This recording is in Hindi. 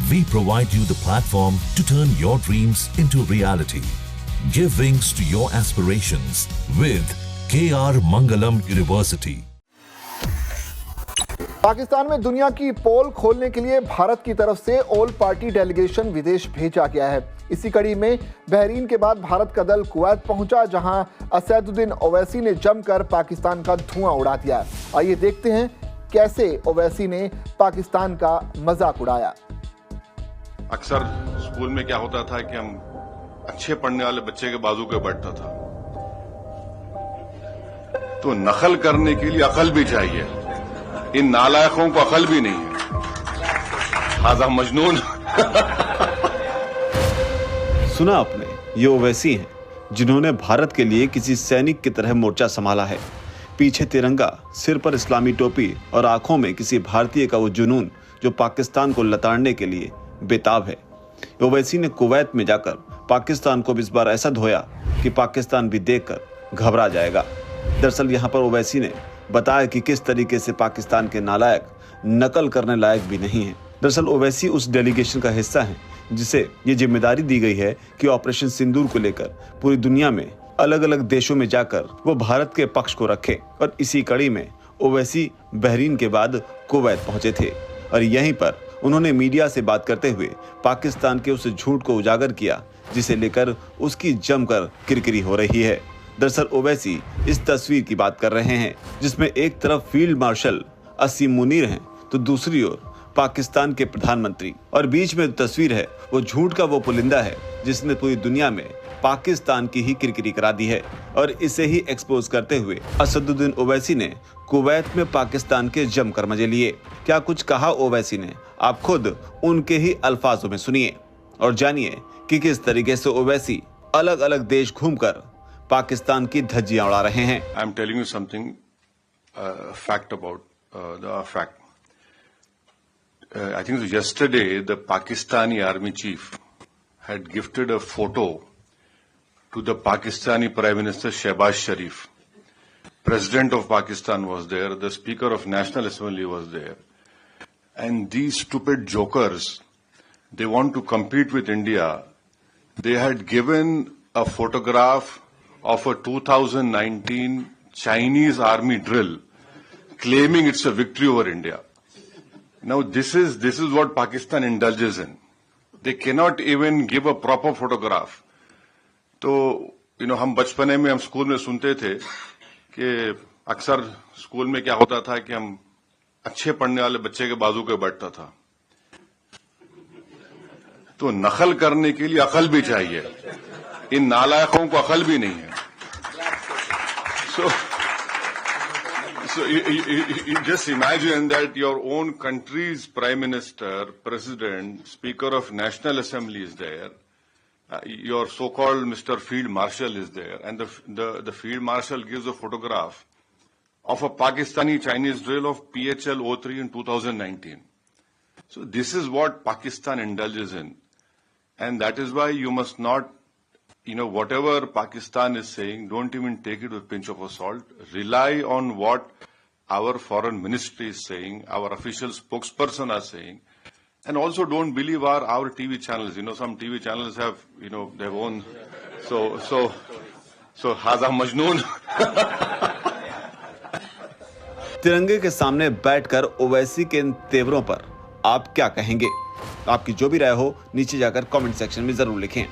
We provide you the platform to turn your dreams into reality. Give wings to your aspirations with KR Mangalam University. Pakistan में दुनिया की पोल खोलने के लिए भारत की तरफ से ऑल पार्टी डेलीगेशन विदेश भेजा गया है। इसी कड़ी में बहरीन के बाद भारत का दल कुवैत पहुंचा, जहां असदुद्दीन ओवैसी ने जमकर पाकिस्तान का धुआं उड़ा दिया। आइए देखते हैं कैसे ओवैसी ने पाकिस्तान का मजाक उड़ाया। अक्सर स्कूल में क्या होता था कि हम अच्छे पढ़ने वाले बच्चे के बाजू पे बैठता था, तो नकल करने के लिए अकल भी चाहिए। इन नालायकों को अकल भी नहीं है। हाजा मजनून। सुना आपने, ये ओवैसी हैं जिन्होंने भारत के लिए किसी सैनिक की तरह मोर्चा संभाला है। पीछे तिरंगा, सिर पर इस्लामी टोपी और आंखों में किसी भारतीय का वो जुनून जो पाकिस्तान को लताड़ने के लिए बेताब है। ओवैसी ने कुवैत में जाकर पाकिस्तान को इस बार ऐसा धोया कि पाकिस्तान भी देखकर घबरा जाएगा। दरअसल यहाँ पर ओवैसी ने बताया कि किस तरीके से पाकिस्तान के नालायक नकल करने लायक भी नहीं है। दरअसल ओवैसी उस डेलीगेशन का हिस्सा हैं जिसे ये जिम्मेदारी दी गई है कि ऑपरेशन सिंदूर को लेकर पूरी दुनिया में अलग अलग देशों में जाकर वो भारत के पक्ष को रखे। और इसी कड़ी में ओवैसी बहरीन के बाद कुवैत पहुंचे थे और यहीं पर उन्होंने मीडिया से बात करते हुए पाकिस्तान के उस झूठ को उजागर किया जिसे लेकर उसकी जमकर किरकिरी हो रही है। दरअसल ओवैसी इस तस्वीर की बात कर रहे हैं जिसमें एक तरफ फील्ड मार्शल असीम मुनीर हैं तो दूसरी ओर पाकिस्तान के प्रधानमंत्री, और बीच में तस्वीर है वो झूठ का वो पुलिंदा है जिसने पूरी दुनिया में पाकिस्तान की ही किरकिरी करा दी है। और इसे ही एक्सपोज करते हुए असदुद्दीन ओवैसी ने कुवैत में पाकिस्तान के जमकर मजे लिए। क्या कुछ कहा ओवैसी ने, आप खुद उनके ही अल्फाजों में सुनिए और जानिए कि किस तरीके से ओवैसी अलग अलग देश घूमकर पाकिस्तान की धज्जियां उड़ा रहे हैं। I am telling you something fact about the fact. I think yesterday the Pakistani army chief had gifted a photo to the Pakistani Prime Minister Shehbaz Sharif. President of Pakistan was there, the Speaker of National Assembly was there. And these stupid jokers, they want to compete with India. They had given a photograph of a 2019 Chinese army drill, claiming it's a victory over India. Now this is what Pakistan indulges in. They cannot even give a proper photograph. तो हम बचपने में हम स्कूल में सुनते थे कि अक्सर स्कूल में क्या होता था कि हम अच्छे पढ़ने वाले बच्चे के बाजू पे बैठता था, तो नकल करने के लिए अकल भी चाहिए। इन नालायकों को अकल भी नहीं है। So you just imagine that your own country's prime minister, president, speaker of national assembly is there. Your so-called Mr. Field Marshal is there, and the Field Marshal gives a photograph of a Pakistani Chinese drill of PHL-03 in 2019. So this is what Pakistan indulges in, and that is why you must not, whatever Pakistan is saying, don't even take it with a pinch of salt. Rely on what our foreign ministry is saying, our official spokesperson are saying, and also don't believe our TV channels. Some TV channels have, their own. So Haza Majnoon. तिरंगे के सामने बैठकर ओवैसी के इन तेवरों पर आप क्या कहेंगे? आपकी जो भी राय हो नीचे जाकर कमेंट सेक्शन में जरूर लिखें।